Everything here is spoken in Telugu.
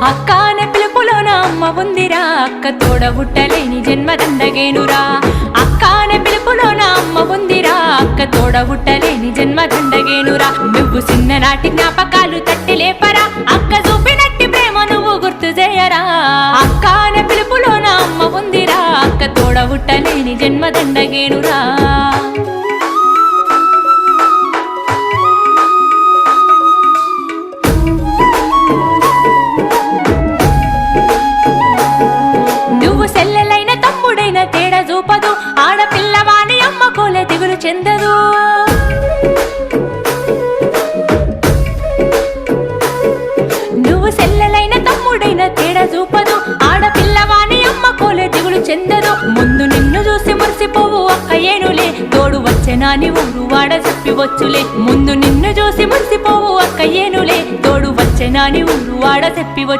అక్క అనే పిలుపులోన అమ్మ ఉందిరా, అక్క తోడబుట్టలేని జన్మ దండగేనురా. అక్క అనే పిలుపులోన అమ్మ ఉందిరా, అక్క తోడబుట్టలేని జన్మ దండగేనురా. నువ్వు చిన్ననాటి జ్ఞాపకాలు తట్టి లేపరా, అక్క చూపినట్టి ప్రేమ నువ్వు గుర్తు చేయరా. అక్క అనే పిలుపులోన అమ్మ ఉందిరా, అక్క తోడబుట్టలేని జన్మ దండగేనురా. నువ్వు సెల్లెలైన తమ్ముడైన తేడా చూపదు, ఆడపిల్లవాని అమ్మ కోలే దిగులు చెందదు. నువ్వు సెల్లెలైన తమ్ముడైన తేడా చూపదు, ఆడపిల్లవాని అమ్మ కోలే దిగులు చెందదు. ముందు నిన్ను చూసి మురిసిపోవు అక్క ఏనులే, తోడు వచ్చెనాని ఊరు వాడ చెప్పివచ్చులే. ముందు నిన్ను చూసి మురిసిపోవు అక్క ఏనులే, తోడు వచ్చెనాని ఊరు వాడ చెప్పివచ్చు.